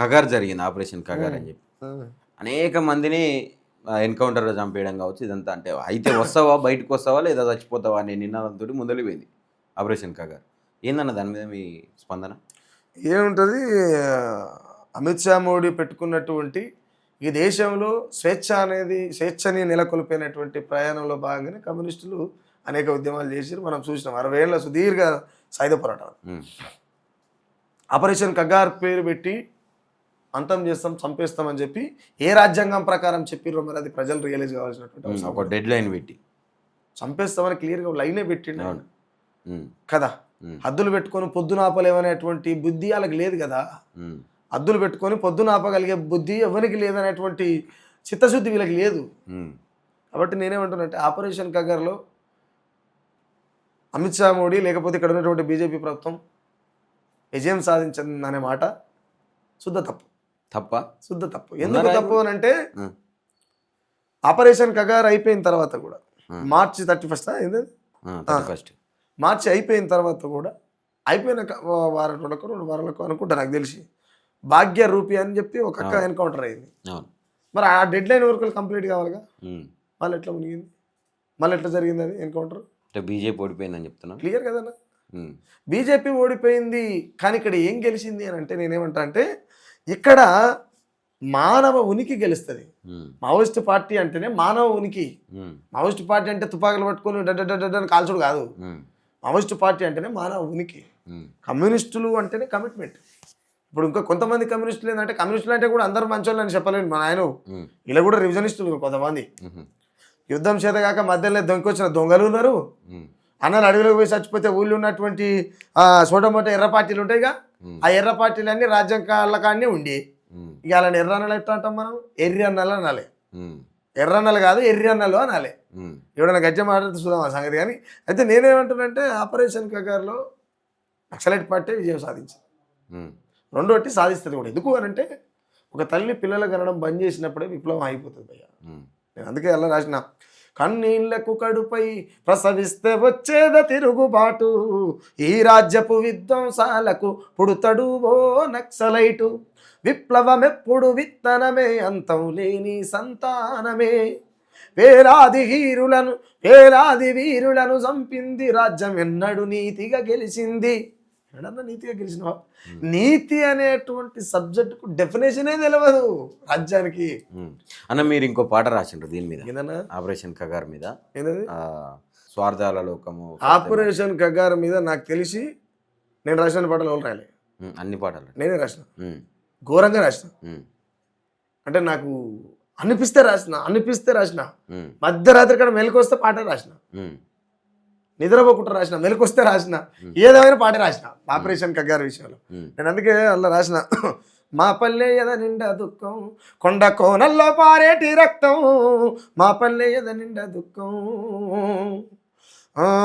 కగార్ జరిగింది, ఆపరేషన్ కగార్ అని చెప్పి అనేక మందిని ఎన్కౌంటర్లో చంపేయడం కావచ్చు ఇదంతా. అంటే అయితే వస్తావా, బయటకు వస్తావా లేదా చచ్చిపోతావా అనే నినాదంతో మొదలుపోయింది ఆపరేషన్ కగార్. ఏందన్న దాని మీద మీ స్పందన? ఏముంటుంది, అమిత్ షా మోడీ పెట్టుకున్నటువంటి ఈ దేశంలో స్వేచ్ఛని నెలకొల్పోయినటువంటి ప్రయాణంలో భాగంగానే కమ్యూనిస్టులు అనేక ఉద్యమాలు చేసి మనం చూసినాం. 60 ఏళ్ళ సుదీర్ఘ సాయుధ పోరాటాలు. ఆపరేషన్ కగార్ పేరు పెట్టి అంతం చేస్తాం, చంపేస్తామని చెప్పి ఏ రాజ్యాంగం ప్రకారం చెప్పిర్రో మరి అది ప్రజలు రియలైజ్ కావాల్సినటువంటి ఒక డెడ్ లైన్ పెట్టి చంపేస్తామని క్లియర్గా లైనే పెట్టిండు కదా. హద్దులు పెట్టుకొని పొద్దున ఆపలేమనేటువంటి బుద్ధి వాళ్ళకి లేదు కదా. హద్దులు పెట్టుకొని పొద్దున ఆపగలిగే బుద్ధి ఎవరికి లేదనేటువంటి చిత్తశుద్ధి వీళ్ళకి లేదు. కాబట్టి నేనేమంటున్నానంటే ఆపరేషన్ కగార్లో అమిత్ షా మోడీ లేకపోతే ఇక్కడ ఉన్నటువంటి బీజేపీ ప్రభుత్వం విజయం సాధించిందనే మాట శుద్ధ తప్పు. శుద్ధ తప్పు. ఎందుకు తప్పు అని అంటే ఆపరేషన్ కగార్ అయిపోయిన తర్వాత కూడా మార్చి 31 మార్చి అయిపోయిన తర్వాత కూడా అయిపోయిన వారం 2 వారాలకు అనుకుంటా నాకు తెలిసి భాగ్య రూపీ అని చెప్పి ఒక అక్క ఎన్కౌంటర్ అయింది. మరి ఆ డెడ్ లైన్ వరకు కంప్లీట్ కావాలిగా. మళ్ళీ ఎట్లా మునిగింది, మళ్ళీ ఎట్లా జరిగింది అది ఎన్కౌంటర్? బీజేపీ ఓడిపోయిందని చెప్తున్నా, క్లియర్ కదన్నా. బీజేపీ ఓడిపోయింది, కానీ ఇక్కడ ఏం గెలిచింది అని అంటే నేనేమంటా అంటే ఇక్కడ మానవ ఉనికి గెలుస్తుంది. మావోయిస్ట్ పార్టీ అంటేనే మానవ ఉనికి. మావోయిస్ట్ పార్టీ అంటే తుపాకులు పట్టుకొని డడ్డని కాల్చుడు కాదు. మావోయిస్ట్ పార్టీ అంటేనే మానవ ఉనికి. కమ్యూనిస్టులు అంటేనే కమిట్మెంట్. ఇప్పుడు ఇంకా కొంతమంది కమ్యూనిస్టులు ఏంటంటే కమ్యూనిస్టులు అంటే కూడా అందరూ మంచోళ్ళు అని చెప్పలేను. మా ఆయన ఇలా కూడా రివిజనిస్టులు కొంతమంది. యుద్ధం చేతగాక మధ్యలో దొంగకొచ్చిన దొంగలు ఉన్నారు. అన్నలు అడవిలోకి పోయి చచ్చిపోతే ఊళ్ళో ఉన్నటువంటి చోటమోట ఎర్ర పార్టీలు ఉంటాయిగా, ఆ ఎర్ర పార్టీలన్నీ రాజ్యం కాళ్ళకాన్ని ఉండి ఇక అలాంటి ఎర్ర అన్నలు ఎట్లా అంటాం మనం? ఎర్రి అన్నలు అనాలి. ఎర్ర అన్నలు కాదు ఎర్రి అన్నలు అనాలి. ఎవడైనా గట్టిగా మాట్లాడితే చూద్దాం ఆ సంగతి. కానీ అయితే నేనేమంటున్నానంటే ఆపరేషన్ కగార్లో నక్సలైట్ పార్టీ విజయం సాధించింది. రెండోటి సాధిస్తుంది కూడా. ఎందుకు అని అంటే ఒక తల్లి పిల్లలు కనడం బంద్ చేసినప్పుడే విప్లవం అయిపోతుంది భయ్యా. నేను అందుకే అలా రాసిన, కన్నీళ్లకు కడుపై ప్రసవిస్తే వచ్చేద తిరుగుబాటు, ఈ రాజ్యపు విధ్వంసాలకు పుడుతడు ఓ నక్సలైటు, విప్లవమెప్పుడు విత్తనమే అంతం లేని సంతానమే, వేలాది వీరులను చంపింది రాజ్యం ఎన్నడు నీతిగా గెలిచింది. ఎడన్నా నీతిగా గెలిచినవా? నీతి అనేటువంటి సబ్జెక్టుకు డెఫినేషనే తెలియదు రాజ్యానికి. అన్న మీరు ఇంకో పాట రాసిండ్రు దీని మీద, ఆపరేషన్ కగార్ మీద. ఏంటది? స్వార్థాల లోకము. ఆపరేషన్ కగార్ మీద నాకు తెలిసి నేను రాసిన పాటలు ఎవరు రాయలే. అన్ని పాటలు నేనే రాసిన, ఘోరంగా రాసిన. అంటే నాకు అనిపిస్తే రాసిన. మధ్యరాత్రి ఇక్కడ మెలకొస్తే పాట రాసిన, నిద్రపోకుండా రాసిన, మెలకొస్తే రాసిన, ఏదేమైనా పాట రాసిన ఆపరేషన్ కగార్ విషయంలో. నేను అందుకే అలా రాసిన, మా పల్లె ఎద నిండా దుఃఖం, కొండ కోనల్లో పారేటి రక్తం, మా పల్లె ఎద నిండా దుఃఖం,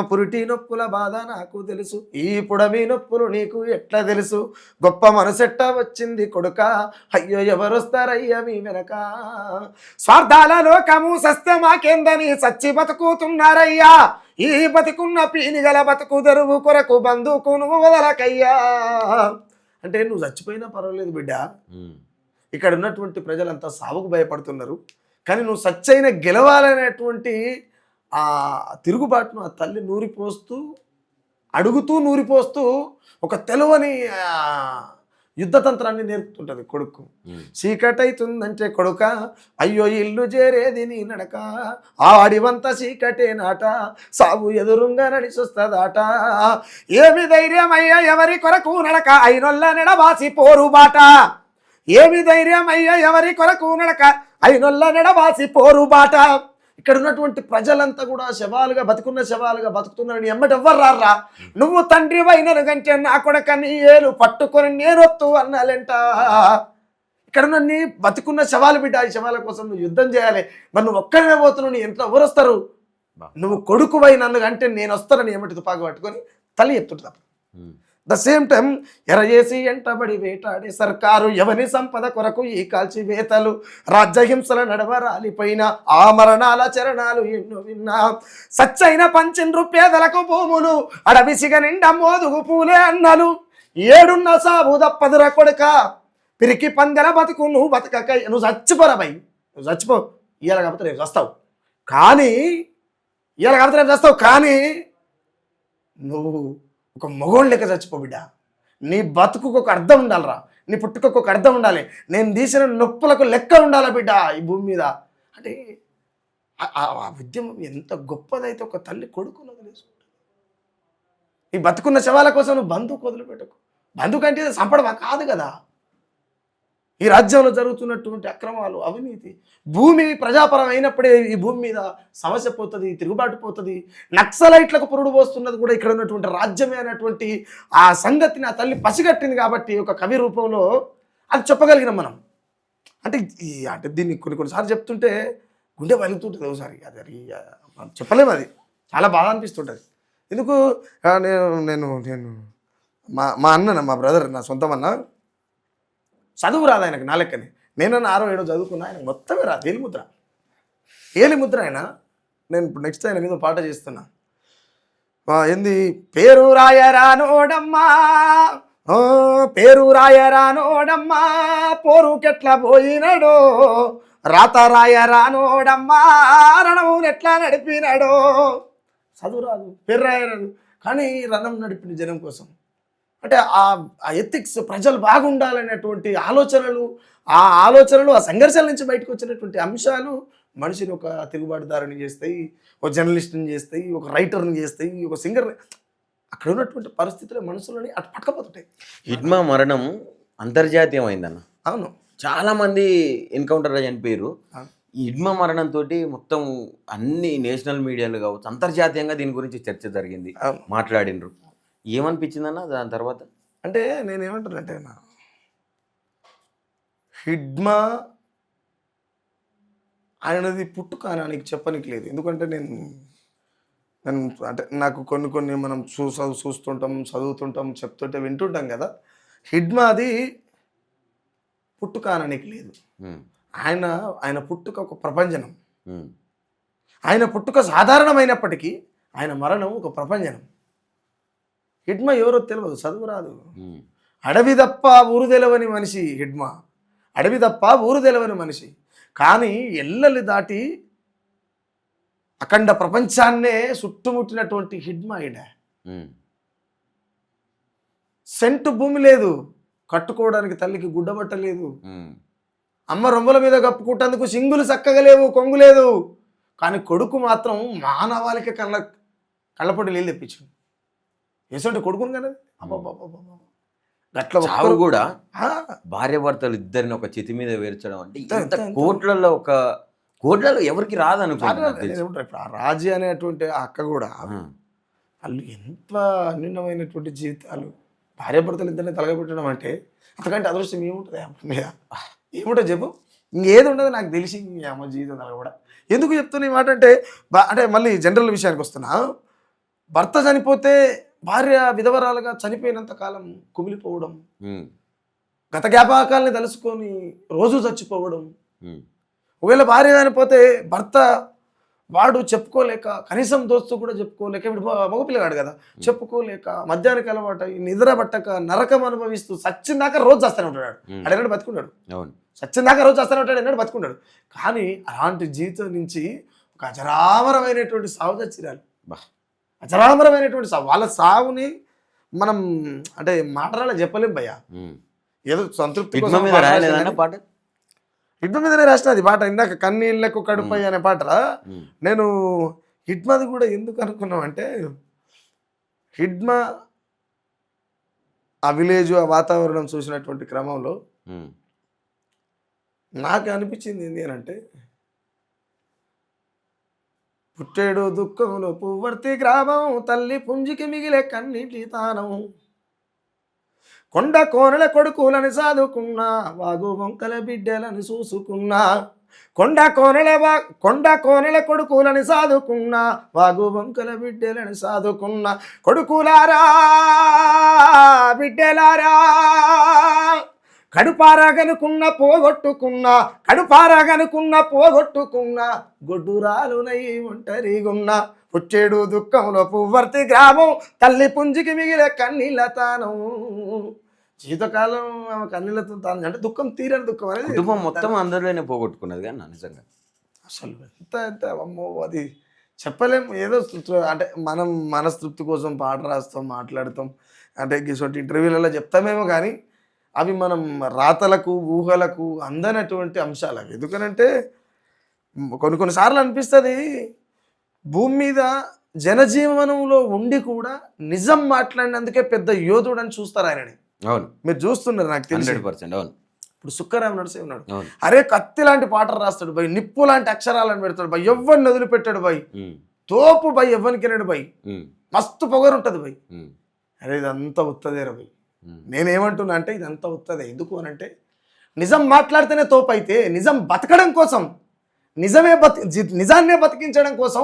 పురిటి నొప్పుల బాధ నాకు తెలుసు, ఈ పుడమి నొప్పులు నీకు ఎట్లా తెలుసు, గొప్ప మనసెట్ట వచ్చింది కొడుక, అయ్యో ఎవరొస్తారయ్యా మీ వెనక, స్వార్థాల లోకము సస్య మాకేందని సచ్చి బతుకుతున్నారయ్యా, ఈ బతుకున్న పీనిగల బతుకు తెరువు కొరకు బంధుకును వదలకయ్యా. అంటే నువ్వు చచ్చిపోయినా పర్వాలేదు బిడ్డ, ఇక్కడ ఉన్నటువంటి ప్రజలంతా సావుకు భయపడుతున్నారు, కానీ నువ్వు సచ్చైన గెలవాలనేటువంటి ఆ తిరుగుబాటును ఆ తల్లి నూరిపోస్తూ ఒక తెలవని యుద్ధతంత్రాన్ని నేర్పుతుంటుంది కొడుకు. చీకటైతుందంటే కొడుక, అయ్యో ఇల్లు చేరేది నీ నడక, ఆడివంత చీకటే నాట, సాగు ఎదురుంగా నడిచొస్తుందాట, ఏమి ధైర్యమయ్యా ఎవరి కొరకు నడక, అయినొల్ల నెడబాసి పోరు బాట, ఏమి ధైర్యమయ్యా ఎవరి కొరకు నడక, అయినొల్ల నెడబాసి పోరు బాట. ఇక్కడ ఉన్నటువంటి ప్రజలంతా కూడా బతుకున్న శవాలుగా బతుకుతున్నారని ఎమ్మటి ఎవ్వరు రారా, నువ్వు తండ్రి వైనను కంటే నా కొడక నీ ఏలు పట్టుకొని నేనొత్తు అన్నాలంట. ఇక్కడ ఉన్న నీ బతుకున్న శవాలు బిడ్డ, ఈ శవాల కోసం నువ్వు యుద్ధం చేయాలి. మరి నువ్వు ఒక్కడనే పోతున్నావు, నీ ఇంట్లో ఎవరు వస్తారు? నువ్వు కొడుకు వై నన్ను అంటే నేను వస్తానని ఎమ్మటి తుపాకు పట్టుకొని తల్లి ఎత్తుంటా. ద సేమ్ టైం ఎరచేసి ఎంటబడి వేటాడే సర్కారు, ఎవని సంపద కొరకు ఈ కాల్చి వేతలు, రాజ్యహింసల నడవరాలిపోయిన ఆ మరణాల చరణాలు ఎన్నో విన్నా, సచ్చైన పంచిండ్రు పేదలకు భూములు, అడవిసిగ నిండా మోదుగు పూలే అన్నలు, ఏడున్న సాగు తప్పదుర కొడుక, పిరికి పందెల బతుకు నువ్వు బతకక నువ్వు చచ్చిపోరా భయ్, నువ్వు చచ్చిపో. ఇవాళ కాకపోతే రేపు చస్తావు, కానీ ఇవాళ కాకపోతే రేపు చస్తావు, కానీ నువ్వు ఒక మగోళ్ళ లెక్క చచ్చిపో బిడ్డ. నీ బతుకుకు ఒక అర్థం ఉండాలిరా, నీ పుట్టుకకు ఒక అర్థం ఉండాలి, నేను తీసిన నొప్పులకు లెక్క ఉండాలా బిడ్డ ఈ భూమి మీద. అంటే ఆ ఉద్యమం ఎంత గొప్పదైతే ఒక తల్లి కొడుకును వదిలేసుకుంటుంది. ఈ బతుకున్న శవాల కోసం నువ్వు బంధువుకు వదిలిపెట్టకు. బంధువు కంటే సంపడమా కాదు కదా. ఈ రాజ్యంలో జరుగుతున్నటువంటి అక్రమాలు, అవినీతి, భూమి ప్రజాపరం అయినప్పుడే ఈ భూమి మీద సమస్య పోతుంది, తిరుగుబాటు పోతుంది. నక్సలైట్లకు పురుడు పోస్తున్నది కూడా ఇక్కడ ఉన్నటువంటి రాజ్యమే అనేటువంటి ఆ సంగతిని ఆ తల్లి పసిగట్టింది కాబట్టి ఒక కవి రూపంలో అది చెప్పగలిగినాం మనం. అంటే దీన్ని కొన్నిసార్లు చెప్తుంటే గుండె పలుకుతుంటుంది ఒకసారి. అది మనం చెప్పలేము, అది చాలా బాగా అనిపిస్తుంటుంది. ఎందుకు నేను నేను మా అన్న, మా బ్రదర్, నా సొంతం అన్న, చదువు రాదు ఆయనకు, నా లెక్కనే. నేనన్నా 6 7 చదువుకున్నా, ఆయన మొత్తమే రాదు. ఏలిముద్ర ఆయన. నేను ఇప్పుడు నెక్స్ట్ ఆయన మీద పాట చేస్తున్నా. ఏంది పేరు రాయరానోడమ్మా, పేరు రాయరానోడమ్మా, పోరుకెట్లా పోయినాడో, రాత రాయరానోడమ్మా, రణమునెట్లా నడిపినాడో. చదువు రాదు, పేరు రాయరాదు, కానీ రణం నడిపిన జనం కోసం. అంటే ఆ ఎథిక్స్, ప్రజలు బాగుండాలనేటువంటి ఆలోచనలు, ఆ సంఘర్షణ నుంచి బయటకు వచ్చినటువంటి అంశాలు మనిషిని ఒక తిరుగుబాటుదారుని చేస్తాయి, ఒక జర్నలిస్ట్ని చేస్తాయి, ఒక రైటర్ని చేస్తాయి, ఒక సింగర్ని. అక్కడ ఉన్నటువంటి పరిస్థితులు మనుషులని అటు పట్టుకపోతుంటాయి. హిడ్మా మరణం అంతర్జాతీయమైందన్న. అవును, చాలామంది ఎన్కౌంటర్లో చనిపోయారు. ఈ హిడ్మా మరణంతో మొత్తం అన్ని నేషనల్ మీడియాలు కావచ్చు, అంతర్జాతీయంగా దీని గురించి చర్చ జరిగింది, మాట్లాడినరు. ఏమనిపించిందన్న దాని తర్వాత? అంటే నేనేమంటానంటే, హిడ్మా ఆయనది పుట్టుక నీకు చెప్పనికి లేదు. ఎందుకంటే నేను అంటే నాకు కొన్ని మనం చూస్తుంటాం, చదువుతుంటాం, చెప్తుంటే వింటుంటాం కదా. హిడ్మా అది పుట్టుక అననికి లేదు. ఆయన పుట్టుక ఒక ప్రపంచనం. ఆయన పుట్టుక సాధారణమైనప్పటికీ ఆయన మరణం ఒక ప్రపంచనం. హిడ్మా ఎవరో తెలియదు, చదువు రాదు, అడవి తప్ప ఊరు తెలవని మనిషి హిడ్మా. అడవి తప్ప ఊరు తెలవని మనిషి, కానీ ఎల్లలు దాటి అఖండ ప్రపంచాన్నే చుట్టుముట్టినటువంటి హిడ్మా. సెంటు భూమి లేదు, కట్టుకోవడానికి తల్లికి గుడ్డబట్ట లేదు, అమ్మ రొమ్మల మీద కప్పుకుంటేందుకు సింగులు చక్కగా లేవు, కొంగు లేదు, కానీ కొడుకు మాత్రం మానవాళికి కళ్ళపొడి నీళ్ళు తెప్పించాడు. ఎసంటే కొడుకును కానీ గట్ల చావు కూడా భార్యాభర్తలు ఇద్దరిని ఒక చితి మీద వేర్చడం అంటే ఇంత కోట్లలో ఎవరికి రాదనుకుంటున్నారు. ఇప్పుడు ఆ రాజీ అనేటువంటి ఆ అక్క కూడా వాళ్ళు ఎంత అన్యూనమైనటువంటి జీవితాలు, భార్యాభర్తలు ఇద్దరిని తలగబెట్టడం అంటే అంతకంటే అదృష్టం ఏముంటుంది మీద? ఏముంటుంది చెప్పు? ఇంకేది ఉండదు నాకు తెలిసి అమ్మ జీవితం తలగబడ. ఎందుకు చెప్తున్నా ఈ మాట అంటే మళ్ళీ జనరల్ విషయానికి వస్తున్నా. భర్త చనిపోతే భార్య విధవరాలుగా చనిపోయినంత కాలం కుమిలిపోవడం, గత జ్ఞాపకాలని తలుసుకొని రోజు చచ్చిపోవడం. ఒకవేళ భార్య చనిపోతే భర్త వాడు చెప్పుకోలేక, కనీసం దోస్తు కూడా చెప్పుకోలేక, ఇప్పుడు మగపిల్లగాడు కదా, చెప్పుకోలేక మద్యానికి అలవాటు నిద్ర పట్టక నరకం అనుభవిస్తూ సచ్చిందాకా రోజు చేస్తూనే ఉంటాడు. అడెన్నాడు బతుకున్నాడు, సచ్చిందాకా రోజు చేస్తూనే ఉంటాడు, ఎన్నాడు బతుకున్నాడు. కానీ అలాంటి జీవితం నుంచి ఒక అజరామరమైనటువంటి సాగు చచ్చిరాలు, అజరామరమైనటువంటి సాగు. వాళ్ళ సాగుని మనం అంటే మాటలలో చెప్పలేం భయ్యా. ఏదో సంతృప్తి పాట హిడ్మా మీదనే రాసిన అది పాట. ఇందాక కన్నీళ్లకు కడుపై అనే పాట నేను హిడ్మాది కూడా ఎందుకు అనుకున్నామంటే, హిడ్మా ఆ విలేజ్, ఆ వాతావరణం చూసినటువంటి క్రమంలో నాకు అనిపించింది ఏంటి అని అంటే, పుట్టేడు దుఃఖంలో పువ్వర్తి గ్రామం, తల్లి పుంజికి మిగిలే కన్నీటి తానం, కొండ కోనల కొడుకులని సాదుకున్నా, వాగు వంకల బిడ్డలని చూసుకున్నా, కొండ కోనల కొడుకులని సాదుకున్నా, వాగు వంకల బిడ్డలని సాదుకున్నా, కొడుకులారా బిడ్డలారా కడుపారగనుకున్న పోగొట్టుకున్నా, గొడ్డురాలునై ఒంటరిగున్నా, పుచ్చేడు దుఃఖంలో పువ్వర్తి గ్రామం, తల్లి పుంజికి మిగిలే కన్నీళ్ళ తానం, జీవితకాలం ఆమె కన్నీళ్లతో తాను అంటే దుఃఖం తీరని దుఃఖం అనేది కుటుంబం మొత్తం అందరిలోనే పోగొట్టుకున్నది కానీ నిజంగా. అసలు ఎంత ఎంత అమ్మో అది చెప్పలేం. ఏదో అంటే మనం మనస్తృప్తి కోసం పాట రాస్తాం, మాట్లాడతాం, అంటే ఇటువంటి ఇంటర్వ్యూలలో చెప్తామేమో కానీ అవి మనం రాతలకు ఊహలకు అందనటువంటి అంశాలు అవి. ఎందుకనంటే కొన్నిసార్లు అనిపిస్తుంది భూమి మీద జనజీవనంలో ఉండి కూడా నిజం మాట్లాడినందుకే పెద్ద యోధుడు అని చూస్తారు ఆయనని. అవును, మీరు చూస్తున్నారు నాకు తెలిసి. 100%. అవును, ఇప్పుడు సుక్కరామ నరసే ఉన్నాడు, అవును. అరే కత్తి లాంటి పాటలు రాస్తాడు బై, నిప్పు లాంటి అక్షరాలను పెడతాడు బై, ఎవ్వరిని వదిలిపెట్టాడు బై, తోపు బై, ఎవ్వరికి వెళ్ళాడు బై, మస్తు పొగరు ఉంటుంది బై. అరే ఇదంతా ఉత్తదేరా బై. నేనేమంటున్నా అంటే ఇదంతా ఉత్తదే. ఎందుకు అని అంటే నిజం మాట్లాడితేనే తోపు అయితే, నిజం బతకడం కోసం, నిజాన్నే బతికించడం కోసం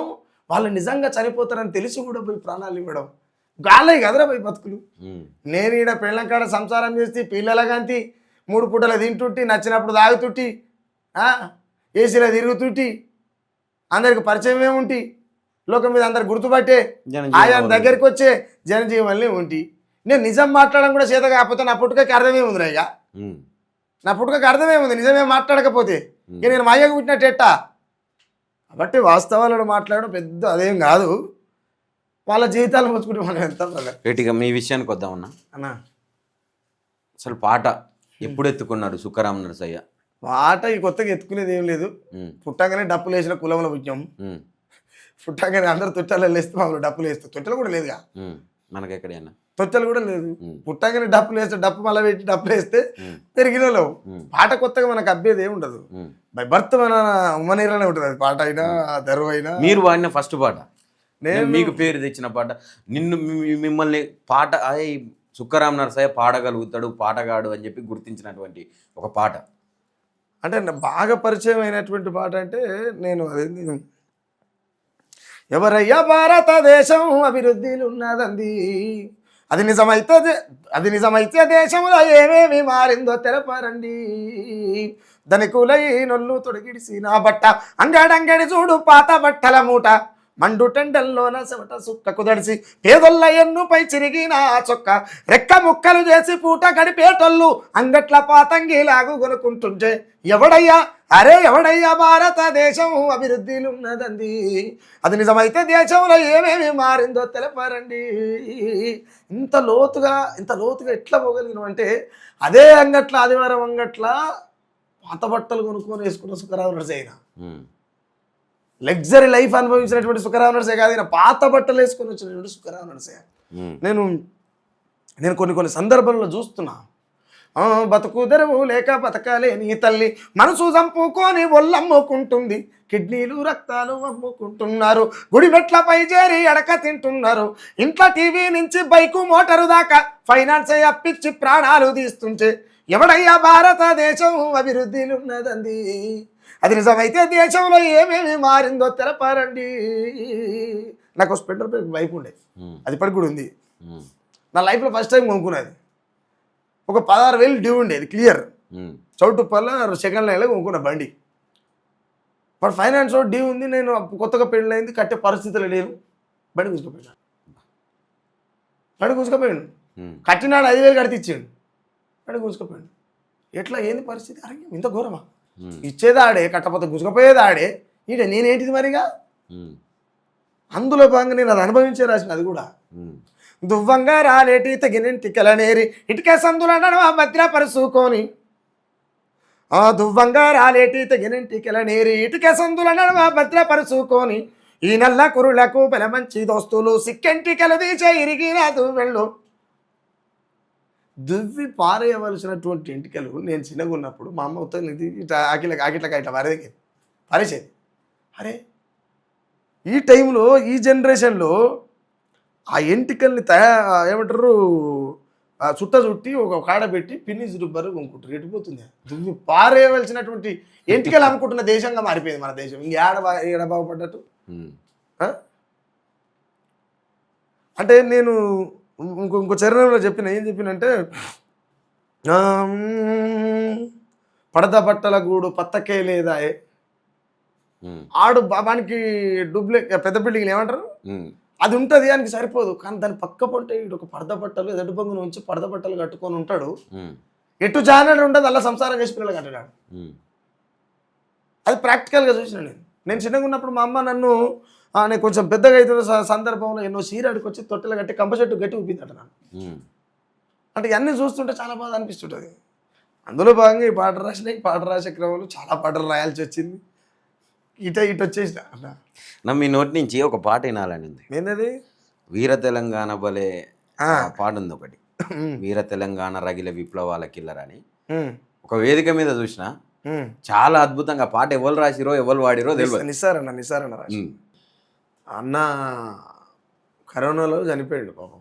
వాళ్ళు నిజంగా చనిపోతారని తెలిసి కూడా పోయి ప్రాణాలు ఇవ్వడం గాలే కదరా పోయి బతుకులు. నేను ఈడ పెళ్ళంకాడ సంసారం చేసి పిల్లలగాంతి 3 పూటలు తింటుంటి, నచ్చినప్పుడు తాగుతుంటి, ఏసీలో తిరుగుతుంటి, అందరికి పరిచయం ఏముంటి, లోకం మీద అందరు గుర్తుపట్టే ఆయన దగ్గరికి వచ్చే జనజీవనలే ఉంటి. నేను నిజం మాట్లాడడం కూడా చేత కాకపోతే నా పుట్టుకకి అర్థమేముంది రా? ఇక నా పుట్టుకకి అర్థమేముంది నిజమే మాట్లాడకపోతే? ఇక నేను మాయకు పుట్టినట్టేట్టా? కాబట్టి వాస్తవాలను మాట్లాడడం పెద్ద అదేం కాదు, వాళ్ళ జీవితాలు మర్చుకుంటే మనం ఎంత గట్టిగా. మీ విషయానికి వద్దామన్నా అన్నా, అసలు పాట ఎప్పుడు ఎత్తుకున్నాడు సుక్కరామ నరసయ్య? పాట ఈ కొత్తగా ఎత్తుకునేది ఏం లేదు. పుట్టగానే డప్పులు వేసిన కులంలో పుట్టాం. పుట్టగానే అందరు తొట్టెలు వేస్తే మామూలు డప్పులు వేస్తాం. తొట్టెలు కూడా లేదుగా మనకి ఎక్కడైనా, తొట్టెలు కూడా లేదు. పుట్టగానే డప్పులు వేస్తే డప్పు మళ్ళీ పెట్టి డప్పులు వేస్తే పెరిగిన లేవు. పాట కొత్తగా మనకు అబ్బేది ఏమి ఉండదు. బై బర్త్ మన ఉమ్మనీరులోనే ఉంటుంది అది. పాట అయినా దరువు అయినా. మీరు వాడిన ఫస్ట్ పాట, నేను మీకు పేరు తెచ్చిన పాట, మిమ్మల్ని పాట సుక్కరామ నరసయ్య పాడగలుగుతాడు, పాటగాడు అని చెప్పి గుర్తించినటువంటి ఒక పాట అంటే బాగా పరిచయం అయినటువంటి పాట అంటే నేను అదేంది, ఎవరయ్యా భారతదేశం అభివృద్ధిలో ఉన్నదంది, అది నిజమైతే దేశంలో ఏమేమి మారిందో తెలపరండి, ధనికులై నొల్లు తొడిగిడిసి నా బట్ట అంగడంగడి చూడు పాత బట్టల మూట, మండు టెండల్లోన చెమట సుక్క కుదడిసి పేదొల్ల ఎన్నుపై చిరిగిన చొక్క, రెక్క ముక్కలు చేసి పూట గడిపేటోళ్ళు అంగట్ల పాతంగిలాగు కొనుక్కుంటుంటే, ఎవడయ్యా భారతదేశం అభివృద్ధిలో ఉన్నదండి, అది నిజమైతే దేశంలో ఏమేమి మారిందో తెలపరండి. ఇంత లోతుగా ఎట్లా పోగలిగినాం అంటే, అదే అంగట్ల ఆదివారం అంగట్ల పాత బట్టలు కొనుక్కొని వేసుకున్న సుక్కరామ నరసయ్య, లగ్జరీ లైఫ్ అనుభవించినటువంటి సుక్కరామ నరసయ్య కాదు, ఈయన పాత బట్టలు వేసుకొని వచ్చినటువంటి సుక్కరామ నరసయ్య. నేను కొన్ని సందర్భాల్లో చూస్తున్నా, బతుకు తెరువు లేక బతకాలే నీ తల్లి మనసు చంపుకొని ఒళ్ళమ్ముకుంటుంది, కిడ్నీలు రక్తాలు అమ్ముకుంటున్నారు, గుడి మెట్లపై చేరి అడక తింటున్నారు, ఇంట్లో టీవీ నుంచి బైకు మోటారు దాకా ఫైనాన్స్ అప్పిచ్చి ప్రాణాలు తీస్తుంటే, ఎవడయ్యా భారతదేశం అభివృద్ధిలో ఉన్నదండి, అది నిజమైతే దేశంలో ఏమేమి మారిందో తెలపారండి. నాకు స్ప్లెండర్ బైక్ ఉండే, అది ఇప్పటికి కూడా ఉంది. నా లైఫ్లో ఫస్ట్ టైం కొనుక్కున్నది. ఒక 16,000 డ్యూ ఉండేది క్లియర్. చౌటుప్పల్ల సెకండ్ లైన్లో కొనుక్కున్న బండి. బట్ ఫైనాన్స్ డ్యూ ఉంది, నేను కొత్తగా పెళ్ళైంది, కట్టే పరిస్థితులు లేను, బండి కూసుకుపోయాను. కట్టినాడు 5,000 కడితే ఇచ్చాడు, బండి కూసుకుపోయాడు. ఎట్లా ఏంది పరిస్థితి? అరే ఇంత ఘోరమా? ఇచ్చేది ఆడే, కట్టపోతే గుసుకపోయేది ఆడే, ఈడ నేనేంటిది మరిగా? అందులో భాగంగా నేను అది అనుభవించే రాసిన. అది కూడా దువ్వంగా రాలేటి తగినింటికల నేరి ఇటుక సందుల నడవ భద్రపరుచుకొని, దువ్వంగా రాలేటి తగినింటికల నేరి ఇటుక సందుల నడవ భద్రపరుచుకొని, ఈ నల్ల కురులకు బల మంచి దోస్తులు సిక్కెంటికలు తీసే ఇరిగిన దువ్వెళ్ళు. దువ్వి పారేయవలసినటువంటి ఎంటికలు నేను చిన్నగా ఉన్నప్పుడు మా అమ్మ అవుతుంది ఆకిట్లకి ఇట్లా పారేసేది. అరే ఈ టైంలో ఈ జనరేషన్లో ఆ ఎంటికల్ని ఏమంటారు చుట్టి ఒక కాడ పెట్టి పిన్నిస్ రుబ్బరు కొనుక్కుంటారు. ఎటుపోతుంది? దువ్వి పారేయవలసినటువంటి ఎంటికలు అమ్ముకుంటున్న దేశంగా మారిపోయింది మన దేశం. ఏడ బాగుపడ్డట్టు. అంటే నేను ఇంకో చరణంలో ఏం చెప్పినంటే, పడత బట్టల గూడు పత్తకే లేదాయే, ఆడు బాబానికి పెద్ద బిల్డింగ్లు ఏమంటారు, అది ఉంటుంది దానికి సరిపోదు. కానీ దాని పక్క పొంటే వీడు ఒక పరద బట్టలు ఎదటి బొంగును ఉంచి పరద బట్టలు కట్టుకొని ఉంటాడు. ఎటు జానడు ఉండదు, అలా సంసారం చేసి పిల్లలు కట్టాడు. అది ప్రాక్టికల్గా చూసిన నేను చిన్నగా ఉన్నప్పుడు మా అమ్మ నన్ను నేను కొంచెం పెద్దగా అవుతున్న సందర్భంలో ఎన్నో సీరాడికి వచ్చి తొట్టెలు కట్టి కంప చెట్టు గట్టి ఊపిందట నాకు. అంటే ఇవన్నీ చూస్తుంటే చాలా బాధ అనిపిస్తుంటుంది. అందులో భాగంగా ఈ పాట రాసిన రాసే క్రమంలో చాలా పాటలు రాయాల్సి వచ్చింది. ఇటు వచ్చేసిన నా మీ నోటి నుంచి ఒక పాట వినాలని ఉంది. ఏంటది? వీర తెలంగాణ బలే పాట ఉంది ఒకటి. వీర తెలంగాణ రగిల విప్లవాల కిల్లర్ అని ఒక వేదిక మీద చూసిన. చాలా అద్భుతంగా పాట ఎవరు రాసిరో ఎవరు వాడిరో తెలియదు. నిసారన్న రాసి అన్న కరోనాలో చనిపోయాడు పాపం.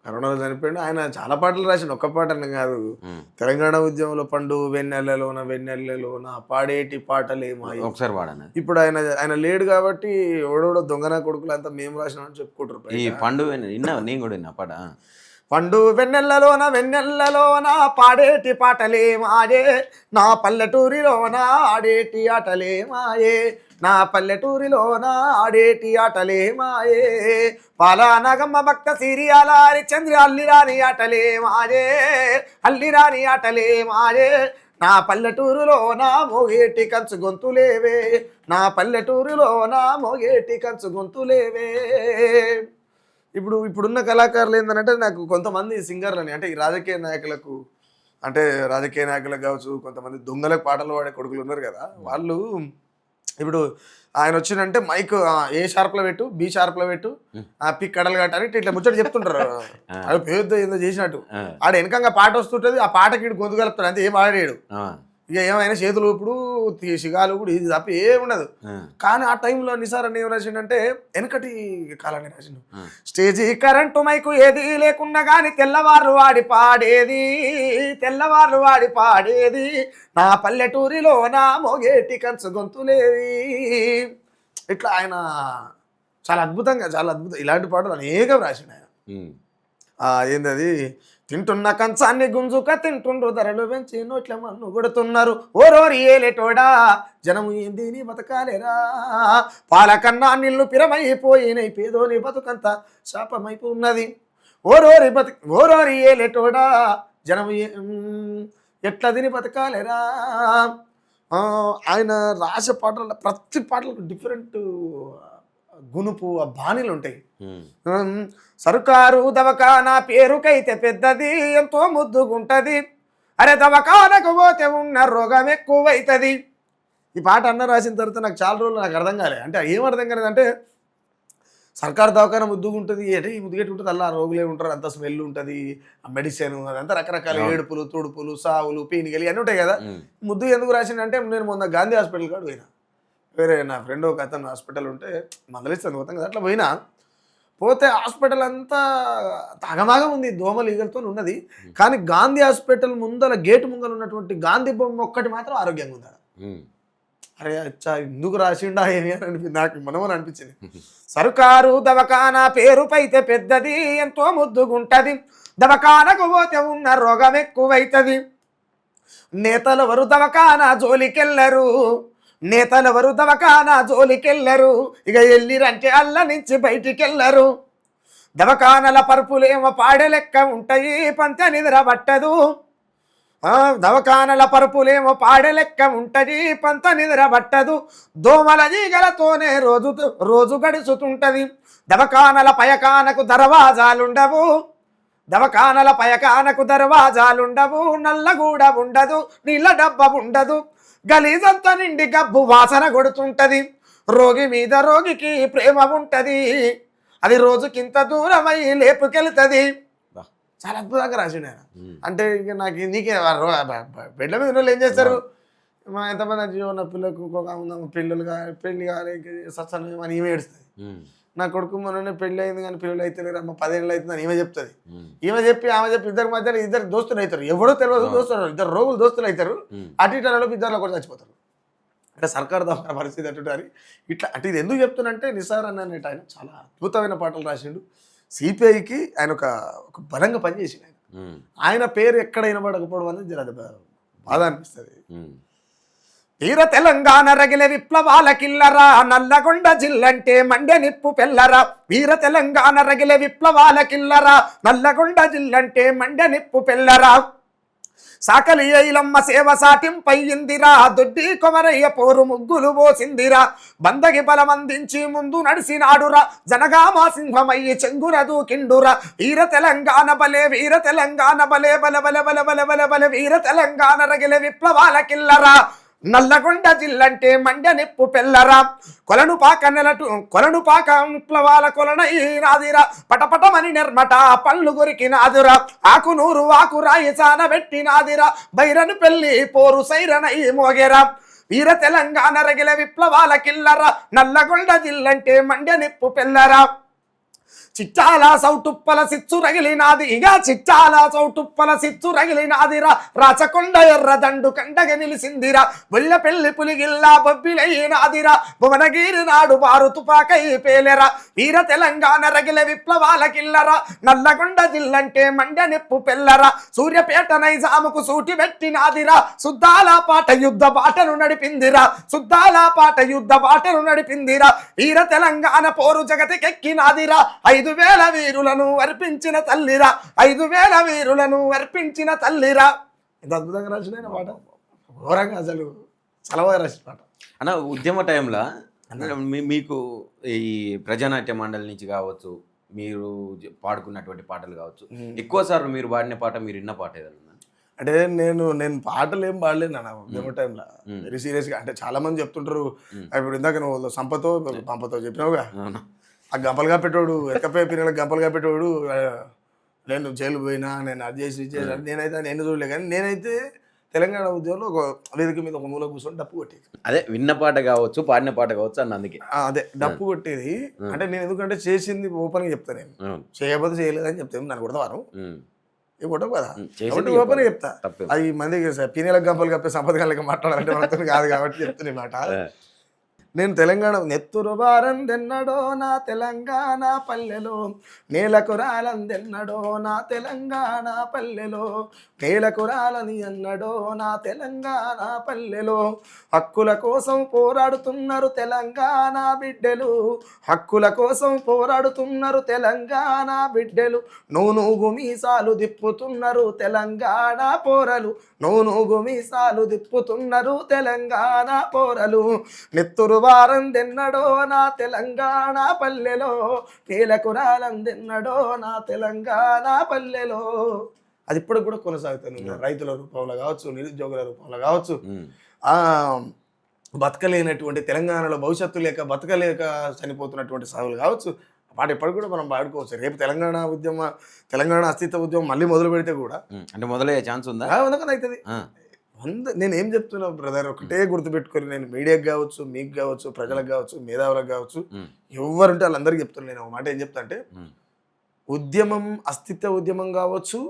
కరోనాలో చనిపోయాడు. ఆయన చాలా పాటలు రాసిండు, ఒక్క పాట అని కాదు. తెలంగాణ ఉద్యమంలో పండు వెన్నెలలోన పాడేటి పాటలేమాయి ఒకసారి పాడన. ఇప్పుడు ఆయన లేడు కాబట్టి ఓడోడో దొంగన కొడుకులు అంతా మేము రాసినామని చెప్పుకుంటారు. ఈ పండు నేను కూడా విన్నా పాట. పండు వెన్నెలలోన పాడేటి పాటలేమాయే, నా పల్లెటూరిలోన ఆడేటి ఆటలేమాయే, నా పల్లెటూరిలోన ఆడేటి ఆటలేమాయే, పాలానగమ్మ భక్త సిరియాల హరిచంద్ర అల్లిరాని ఆటలేమాయే, అల్లిరాని ఆటలేమాయే, నా పల్లెటూరులోన మోగేటి కంచు గొంతులేవే, నా పల్లెటూరులోన మోగేటి కంచు గొంతులేవే. ఇప్పుడున్న కళాకారులు ఏంటంటే నాకు కొంతమంది సింగర్లని అంటే ఈ రాజకీయ నాయకులకు కావచ్చు, కొంతమంది దొంగలకు పాటలు పాడే కొడుకులు ఉన్నారు కదా, వాళ్ళు ఇప్పుడు ఆయన వచ్చిందంటే మైక్ ఏ షార్ప్లో పెట్టు, బి షార్ప్లో పెట్టు, పిక్ కడలు కట్టని ఇట్లా ముచ్చట చెప్తుంటారు. అది పేద ఏదో చేసినట్టు ఆడ వెనకంగా పాట వస్తుంటుంది, ఆ పాటకి ఇటు గొంతు కలుపుతాడు, అంతే ఏం ఆడాడు. ఇక ఏమైనా చేతులు ఇప్పుడు సిగాలు కూడా ఇది తప్ప ఏముండదు. కానీ ఆ టైంలో నిసారని ఏం రాసిండంటే వెనకటి కాలాన్ని రాసిండు. స్టేజీ కరెంటు మైకు ఏది లేకున్నా కానీ తెల్లవారు వాడి పాడేది, నా పల్లెటూరిలో నా మోగేటి కంచు గొంతులేవి. ఇట్లా ఆయన చాలా అద్భుతం ఇలాంటి పాటలు అనేకం రాసిండు ఆయన. ఏందది? తింటున్న కంచాన్ని గుంజుక తింటుండ్రు, ధరలు పెంచి నోట్ల మన్ను కొడుతున్నారు, ఓరోరి ఏలేటోడా జనము ఏందిని బతకాలేరా, పాలకన్నా నీళ్లు పిరమైపోయినాయి, పేదోని బతుకంతా శాపమైపోన్నది, ఓరోరి ఏలేటోడా జనము ఎట్లా తిని బతకాలేరా. ఆయన రాసే పాటల ప్రతి పాటలకు డిఫరెంట్ గునుపు ఆ బాణీలు ఉంటాయి. సర్కారు దవాఖానా పేరుకైతే పెద్దది, ఎంతో ముద్దుగుంటది, అరే దవాఖానకు పోతే ఉన్న రోగం ఎక్కువైతుంది. ఈ పాట అన్న రాసిన తర్వాత నాకు చాలా రోజులు నాకు అర్థం కాలే. అంటే ఏం అర్థం కాలేదంటే సర్కారు దవాఖానా ముద్దుగుంటుంది అంటే ఈ ముద్దుగెట్టు ఉంటుంది, అలా రోగులే ఉంటారు, అంత స్మెల్ ఉంటుంది, ఆ మెడిసిన్ అదంతా రకరకాల ఏడుపులు తుడుపులు సావులు పీనికలు అన్నీ ఉంటాయి కదా. ముద్దు ఎందుకు రాసిందంటే నేను మొన్న గాంధీ హాస్పిటల్ కాదు పోయినా, వేరే నా ఫ్రెండ్ ఒక అతను హాస్పిటల్ ఉంటే మందలిస్తాను పోతాం కదా, అట్లా పోతే హాస్పిటల్ అంతా తగమాగం ఉంది, దోమలు ఈగలతో ఉన్నది. కానీ గాంధీ హాస్పిటల్ ముందర గేటు ముందర ఉన్నటువంటి గాంధీ బొమ్మ ఒక్కటి మాత్రం ఆరోగ్యంగా ఉంది. అరే అచ్చా ఎందుకు రాసిండా ఏమి అని అనిపించింది నాకు, మనమని అనిపించింది. సర్కారు దవాఖానా పేరుపైతే పెద్దది, ఎంతో ముద్దుగుంటది, దవాఖానకు పోతే ఉన్న రోగం ఎక్కువైతుంది, నేతలెవరు దవాఖానా జోలికెళ్ళరు, ఇక ఎల్లిరంటే అల్ల నుంచి బయటికెళ్ళరు, దవాఖానల పరుపులేమో పాడే లెక్క ఉంటాయి, పంత నిద్ర పట్టదు, దవాఖానల పరుపులేమో పాడే లెక్క ఉంటుంది, పంత నిద్ర పట్టదు, దోమల జీగలతోనే రోజు గడుచుతుంటది, దవాఖానల పయకానకు దర్వాజాలుండవు, నల్లగూడ ఉండదు, నీళ్ళ డబ్బ ఉండదు, గలీజంతా నిండి గబ్బు వాసన కొడుతుంటది, రోగి మీద రోగికి ప్రేమ ఉంటది, అది రోజుకింత దూరమై లేపుకెళ్తుంది. చాలా అద్భుతంగా రాసిండు ఆయన. అంటే ఇక నాకు నీకే బెడ్ల మీద ఉన్న ఏం చేస్తారు, మా ఎంతమంది జీవో నా పిల్లకు పెళ్ళి కాలే సత్సంగం అని ఈమె ఏడుస్తుంది. నా కొడుకు మొన్ననే పెళ్ళి అయింది కానీ పిల్లలు అయితే లేరు అమ్మ 10 ఏళ్ళు అవుతుందని ఈమె చెప్తుంది. ఆమె చెప్పి ఇద్దరి మధ్యలో ఇద్దరు దోస్తులు అవుతారు, ఎవడో తెలియదు దోస్తులు, ఇద్దరు రోగులు దోస్తులు అవుతారు, అటు ఇటలోపు ఇద్దరులో కూడా చచ్చిపోతారు. అంటే సర్కారు దవాఖానా పరిస్థితి అటు అని ఇట్లా. అంటే ఇది ఎందుకు చెప్తున్నంటే నిసార్ అన్నట్టు ఆయన చాలా అద్భుతమైన పాటలు రాసిండు. సిపిఐకి ఆయన ఒక బలంగా పనిచేసిండు. ఆయన పేరు ఎక్కడ వినబడకపోవడం అనేది బాధ అనిపిస్తుంది. వీర తెలంగాణ రగిలే విప్లవాల కిల్లరా, నల్లగొండ జిల్లంటే మండె నిప్పు పెల్లరా. వీర తెలంగాణ రగిలే విప్లవాల కిల్లరా, నల్లగొండ జిల్లంటే మండె నిప్పు పెల్లరా. సాకలి ఐలమ్మ సేవ సాటింపయ్యిందిరా, దొడ్డి కొమరయ్య పోరు ముగ్గులు పోసిందిరా. బందగి బలమందించి ముందు నడిసినాడురా, జనగామ సింహమయ్యి చెంగున దూకిండురా. వీర తెలంగాణ బలే, వీర తెలంగాణ బలే, బల బల బల బల బల బల వీర తెలంగాణ రగిలే విప్లవాల కిల్లరా, నల్లగొండ జిల్లంటే మండె నిప్పు పెల్లరా. కొలను పాక విప్లవాల కొలనైనాదిరా, పటపటమని నిర్మట పళ్ళు కొరికినాదురా. ఆకునూరు ఆకురాయి సాన పెట్టినాదిరా, బైరను పెళ్లి పోరు సైరనై మోగెరా. వీర తెలంగాణ రగిల విప్లవాల కిల్లరా, నల్లగొండ జిల్లంటే మండె నిప్పు పెల్లరా. చిట్టాల సౌటుప్పల సిచ్చు రగిలినాది, ఇక చిట్టాల సౌటుప్పల సిచ్చు రగిలినాదిరా. రాచకొండ ఎర్ర దండు కండగ నిలిసిందిరా, బొల్ల పెళ్లి పులిగిల్లా బొబ్బిలైనాదిరా. భువనగిరి నాడు బారు తుపాకై పేలెరా. వీర తెలంగాణ రగిల విప్లవాల కిల్లరా, నల్లగొండ జిల్లంటే మండె నిప్పు పెల్లరా. సూర్యపేట నైజాముకు సూటి పెట్టినాదిరా, సుద్దాల పాట యుద్ధ బాటను నడిపిందిరా. సుద్దాల పాట యుద్ధ బాటను నడిపిందిరా. వీర తెలంగాణ పోరు జగతికెక్కినాదిరా, 5,000 వీరులను అర్పించిన తల్లిరా. 5,000 వీరులను అర్పించిన తల్లిరా. ఎంత అద్భుతంగా రాసిన పాట, ఘోరంగా అసలు చలవగా రాసిన పాట అన్న. ఉద్యమ టైంలో మీకు ఈ ప్రజానాట్య మండలి నుంచి కావచ్చు, మీరు పాడుకున్నటువంటి పాటలు కావచ్చు, ఎక్కువ సార్లు మీరు పాడిన పాట, మీరు విన్న పాట ఏదన్నా? అంటే నేను పాటలు ఏం పాడలేను అన్న ఉద్యమ టైంలో, వెరీ సీరియస్గా. అంటే చాలా మంది చెప్తుంటారు, ఇప్పుడు ఇందాక నువ్వు పంపతో చెప్పినావుగా, ఆ గంపలుగా పెట్టాడు, ఎక్కపై పిల్లలకు గంపలుగా పెట్టాడు. నేను జైలు పోయినా, నేను అది చేసి నేనైతే నేను చూడలే. కానీ నేనైతే తెలంగాణ ఉద్యోగంలో ఒక వేదిక మీద ఒక మూల కూర్చొని డప్పు కొట్టేది. అదే విన్న పాట కావచ్చు, పాడిన పాట కావచ్చు అన్న, అందుకే అదే డప్పు కొట్టేది. అంటే నేను ఎందుకంటే చేసింది ఓపెన్గా చెప్తాను, నేను చేయకపోతే చేయలేదని చెప్తాను. నన్ను కొడతాను ఇవి కొట్టవు కదా, ఓపెన్గా చెప్తా. అది మందికి పిన్నెలకు గంపలు కప్పే సంపదకాలకి మాట్లాడాలంటే మనతో కాదు కాబట్టి చెప్తున్నా మాట. నేను తెలంగాణ నెత్తురు బారందెన్నడో నా తెలంగాణ పల్లెలో, నేలకు రాలందెన్నడో నా తెలంగాణ పల్లెలో, నేలకు రాలని అన్నడో నా తెలంగాణ పల్లెలో. హక్కుల కోసం పోరాడుతున్నారు తెలంగాణ బిడ్డలు, హక్కుల కోసం పోరాడుతున్నారు తెలంగాణ బిడ్డలు. నూనూగు మీసాలు దిప్పుతున్నారు తెలంగాణ పోరలు, నూనూగు మీసాలు దిప్పుతున్నారు తెలంగాణ పోరలు. నెత్తురు వారందెన్నడో నా తెలంగాణ పల్లెలో, నేలకు రాలందెన్నడో నా తెలంగాణ పల్లెలో. అది ఇప్పటికి కూడా కొనసాగుతాను. రైతుల రూపంలో కావచ్చు, నిరుద్యోగుల రూపంలో కావచ్చు, బతకలేనటువంటి తెలంగాణలో భవిష్యత్తు లేక బతకలేక చనిపోతున్నటువంటి సాగులు కావచ్చు, ఆ పాట ఇప్పటికి కూడా మనం పాడుకోవచ్చు. రేపు తెలంగాణ అస్తిత్వ ఉద్యమం మళ్ళీ మొదలు పెడితే కూడా అంటే మొదలయ్యే ఛాన్స్ ఉందా? అందుకని అవుతుంది. నేను ఏం చెప్తున్నా బ్రదర్, ఒకటే గుర్తుపెట్టుకొని, నేను మీడియాకి కావచ్చు, మీకు కావచ్చు, ప్రజలకు కావచ్చు, మేధావులకు కావచ్చు, ఎవరుంటే వాళ్ళందరికీ చెప్తున్నాను. నేను ఒక మాట ఏం చెప్తా అంటే, ఉద్యమం అస్తిత్వ ఉద్యమం కావచ్చు,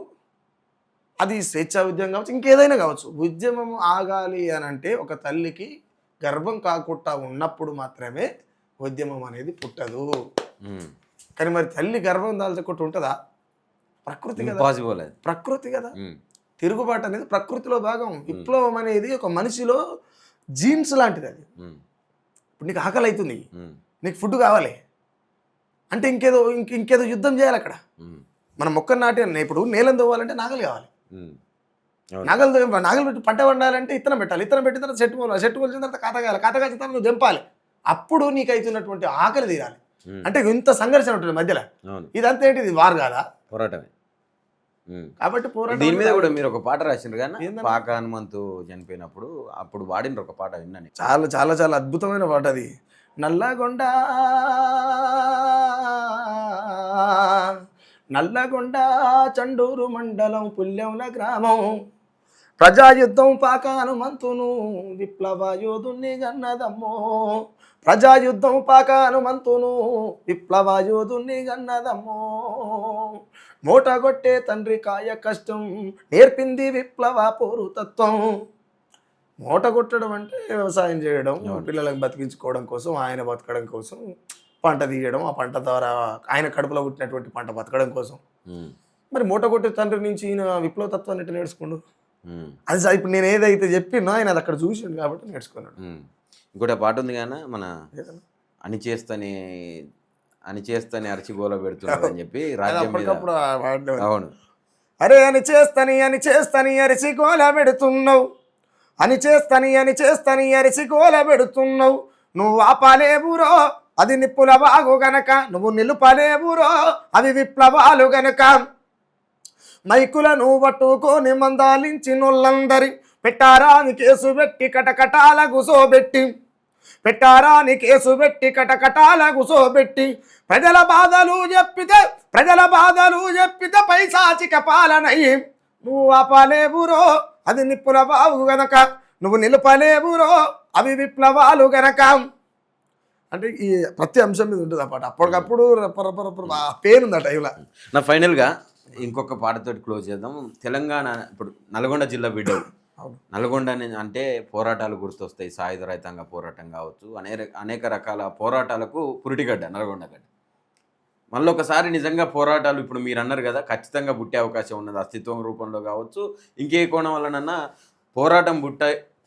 అది స్వేచ్ఛా ఉద్యమం కావచ్చు, ఇంకేదైనా కావచ్చు, ఉద్యమం ఆగాలి అని అంటే ఒక తల్లికి గర్భం కాకుండా ఉన్నప్పుడు మాత్రమే ఉద్యమం అనేది పుట్టదు. కానీ మరి తల్లి గర్భం దాల్చకుండా ఉంటుందా? ప్రకృతి కదా, ప్రకృతి కదా. తిరుగుబాటు అనేది ప్రకృతిలో భాగం. విప్లవం అనేది ఒక మనిషిలో జీన్స్ లాంటిది. అది ఇప్పుడు నీకు ఆకలి అవుతుంది, నీకు ఫుడ్ కావాలి అంటే ఇంకేదో యుద్ధం చేయాలి అక్కడ. మనం మొక్కను నాటి ఇప్పుడు నేలను తవ్వాలంటే నాగలు కావాలి, నాగలు పెట్టి పంట పండాలంటే ఇత్తనం పెట్టాలి, ఇత్తనం పెట్టిన తర్వాత చెట్టు మొలిచిన తర్వాత కాత కాసిన తర్వాత నువ్వు తెంపాలి. అప్పుడు నీకు అవుతున్నటువంటి ఆకలి తీరాలి. అంటే ఇంత సంఘర్షణ ఉంటుంది మధ్యలో. ఇదంతా ఏంటి, ఇది వార్ కాదా, పోరాటమే. కాబట్టి దీని మీద కూడా మీరు ఒక పాట రాసిండ్రు కానీ, పాక హనుమంతు చనిపోయినప్పుడు అప్పుడు వాడిన ఒక పాట విన్నాను. చాలా చాలా చాలా అద్భుతమైన పాట అది. నల్లగొండ చండూరు మండలం పుల్యంల గ్రామం, ప్రజాయుద్ధం పాక హనుమంతును విప్లవ యోధుని గన్నదమ్మో. ప్రజాయుద్ధం పాక హనుమంతును విప్లవ యోధుని గన్నదమ్మో. మూటగొట్టే తండ్రి కాయ కష్టం నేర్పింది విప్లవ పోరుతత్వం. మూట కొట్టడం అంటే వ్యవసాయం చేయడం, పిల్లలకు బతికించుకోవడం కోసం, ఆయన బతకడం కోసం పంట తీయడం, ఆ పంట ద్వారా ఆయన కడుపులో పుట్టినటువంటి పంట బతకడం కోసం. మరి మూట కొట్టే తండ్రి నుంచి ఈయన విప్లవ తత్వాన్ని ఎట్లా నేర్చుకోండు? ఉమ్, ఇప్పుడు నేను ఏదైతే చెప్పినో ఆయన అది అక్కడ చూసిండు కాబట్టి నేర్చుకున్నాడు. ఉమ్. ఇంకోటి ఆ పాట ఉంది కానీ మన అణిచేస్తని అణిచేస్తని అరచిగోల పెడుతున్నాడు అని చెప్పి అది రాజ్యం మీద. అప్పటికప్పుడు వాడినవాడు. అవును. అరే అని చేస్తని అరిసి గోల పెడుతున్నావు, అని చేస్తని అరిసి గోల పెడుతున్నావు, నువ్వు ఆపాలేవురో అది నిప్పుల బాగు గనక, నువ్వు నిలుపలేవురో అవి విప్లవాలు గనక, మైకులను పట్టుకొని మందాలించి నొల్లందరి పెట్టారాని కేసు పెట్టి కటకటాల గుసోబెట్టి, పెట్టారాని కేసు పెట్టి కటకటాల గుసోబెట్టి, ప్రజల బాధలు చెప్పితే పైశాచిక పాలనయ్యి, నువ్వు ఆపాలేవురో అది నిప్పుల బావు గనక, నువ్వు నిలుపలేవురో అవి విప్లవాలు గనక. అంటే ఈ ప్రతి అంశం మీద ఉంటుంది ఆ పాట. అప్పటికప్పుడు పేరుంది ఆ టైంలో. నా ఫైనల్గా ఇంకొక పాటతోటి క్లోజ్ చేద్దాం. తెలంగాణ ఇప్పుడు నల్గొండ జిల్లా బిడ్డవు. నల్గొండ అంటే పోరాటాలు గుర్తొస్తాయి. సాయుధ రైతాంగ పోరాటం కావచ్చు, అనేక రకాల పోరాటాలకు పురిటిగడ్డ నల్గొండ గడ్డ. మళ్ళీ ఒకసారి నిజంగా పోరాటాలు ఇప్పుడు మీరు అన్నారు కదా, ఖచ్చితంగా పుట్టే అవకాశం ఉన్నది, అస్తిత్వం రూపంలో కావచ్చు, ఇంకే కోణం వలనన్నా పోరాటం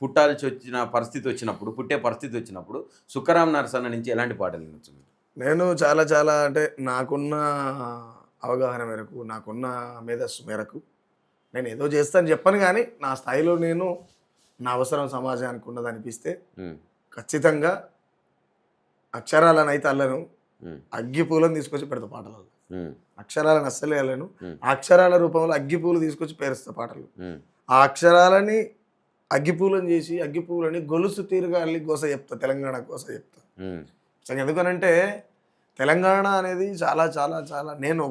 పుట్టాల్సి వచ్చిన పరిస్థితి వచ్చినప్పుడు, పుట్టే పరిస్థితి వచ్చినప్పుడు సుఖరాం నరసన్న నుంచి ఎలాంటి పాటలు వినొచ్చు? నేను చాలా అంటే నాకున్న అవగాహన మేరకు, నాకున్న మేధస్సు మేరకు నేను ఏదో చేస్తాను చెప్పను, కానీ నా స్థాయిలో నేను నా అవసరం సమాజానికి ఉన్నది అనిపిస్తే ఖచ్చితంగా అక్షరాలను అయితే అల్లను, అగ్గి పూలను తీసుకొచ్చి పెడతా పాటలు. అక్షరాలను అస్సలే అల్లను, ఆ అక్షరాల రూపంలో అగ్గి పూలు తీసుకొచ్చి పేరుస్తా పాటలు. ఆ అక్షరాలని అగ్గిపూలను చేసి అగ్గిపూలని గొలుసు తీరుగా అల్లి గోస చెప్తా, తెలంగాణ గోస చెప్తా. ఎందుకనంటే తెలంగాణ అనేది చాలా చాలా చాలా నేను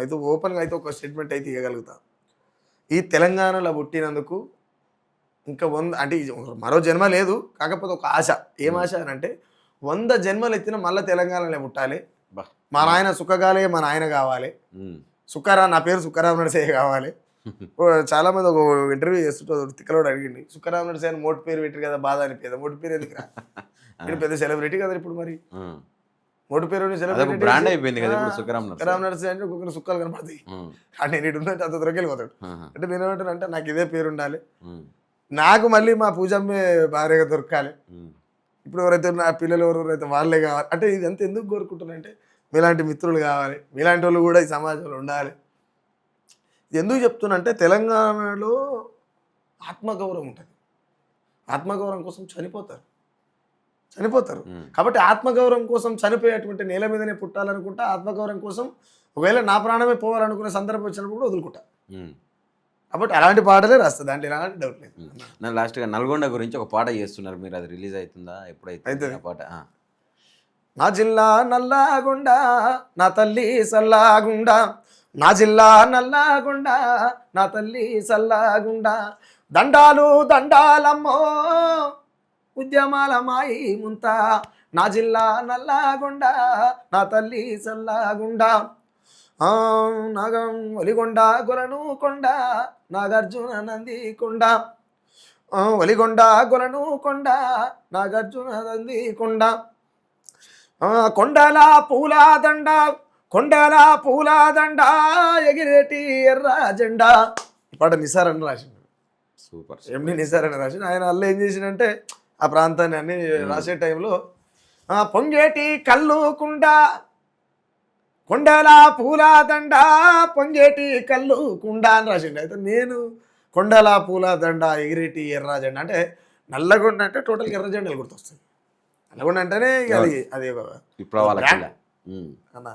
అయితే ఓపెన్గా అయితే ఒక స్టేట్మెంట్ అయితే ఇవ్వగలుగుతా. ఈ తెలంగాణలో పుట్టినందుకు ఇంకా 100 అంటే మరో జన్మ లేదు, కాకపోతే ఒక ఆశ. ఏం ఆశ అని అంటే 100 జన్మలు ఎత్తిన మళ్ళీ తెలంగాణలో పుట్టాలి, మా నాయన సుఖగాలే మా నాయన కావాలి, నా పేరు సుఖరాం నరసయ్య కావాలి. చాలా మంది ఒక ఇంటర్వ్యూ చేస్తుంటారు, తిక్కలోడు అడిగింది, సుఖరాం నరసయ్య అని మోటి పేరు పెట్టారు కదా, బాధ అనిపించదు. మోటి పేరు ఎందుకు రా, పెద్ద సెలబ్రిటీ కదా ఇప్పుడు, మరి మోటి పేరు బ్రాండ్ అయిపోయింది కదా సుఖరాం నరసయ్య అంటే ఒక్కొక్కరు సుఖాలు కనపడతాయి. అంటే నేను ఉన్నట్టు అంత దొరికి వెళ్ళిపోతాడు. అంటే నేను ఏమంటాను అంటే నాకు ఇదే పేరు ఉండాలి, నాకు మళ్ళీ మా పూజమ్మే భార్యగా దొరకాలి, ఇప్పుడు ఎవరైతే నా పిల్లలు ఎవరైతే వాళ్ళే కావాలి. అంటే ఇది అంతా ఎందుకు కోరుకుంటున్నానంటే మీలాంటి మిత్రులు కావాలి, మీలాంటి వాళ్ళు కూడా ఈ సమాజంలో ఉండాలి. ఇది ఎందుకు చెప్తున్నా అంటే తెలంగాణలో ఆత్మగౌరవం ఉంటుంది, ఆత్మగౌరవం కోసం చనిపోతారు. కాబట్టి ఆత్మగౌరవం కోసం చనిపోయేటువంటి నేల మీదనే పుట్టాలనుకుంటా, ఆత్మగౌరవం కోసం ఒకవేళ నా ప్రాణమే పోవాలనుకునే సందర్భం వచ్చినప్పుడు కూడా వదులుకుంటా. కాబట్టి అలాంటి పాటలే రాస్తుంది, దాంట్లో ఎలాంటి డౌట్ లేదు. నా లాస్ట్గా నల్గొండ గురించి ఒక పాట చేస్తున్నారు మీరు, అది రిలీజ్ అవుతుందా, ఎప్పుడైతే ఆ పాట? నా జిల్లా నల్లాగుండ నా తల్లి సల్లాగుండ, నా జిల్లా నల్లాగుండ నా తల్లి సల్లాగుండ, దండాలు దండాలమ్మో ఉద్యమాల మాయి ముంత, నా జిల్లా నల్లాగుండ నా తల్లి సల్లాగుండ, నాగం ఒలిగొండ గొలను కొండ నాగార్జున నంది కొండ, ఒలిగొండ గొలను కొండ నాగార్జున నంది కొండ, కొండల పూల దండ ఎగిరేటి ఎర్ర జెండా. ఈ పాట నిసారని రాసిండు, సూపర్ ఎండి నిసారని రాసిండు. ఆయన అల్ల ఏం చేసిండంటే ఆ ప్రాంతాన్ని అన్ని రాసే టైంలో పొంగేటి కల్లుకుండ కొండల పూల దండ పొంగేటి కల్లుకుండ అని రాసిండు. అయితే నేను కొండల పూల దండ ఎగిరేటి ఎర్ర జెండా అంటే నల్లగొండ అంటే టోటల్ ఎర్ర జెండాలు గుర్తొస్తుంది. నల్గొండ అంటేనే అది విప్లవాల అన్న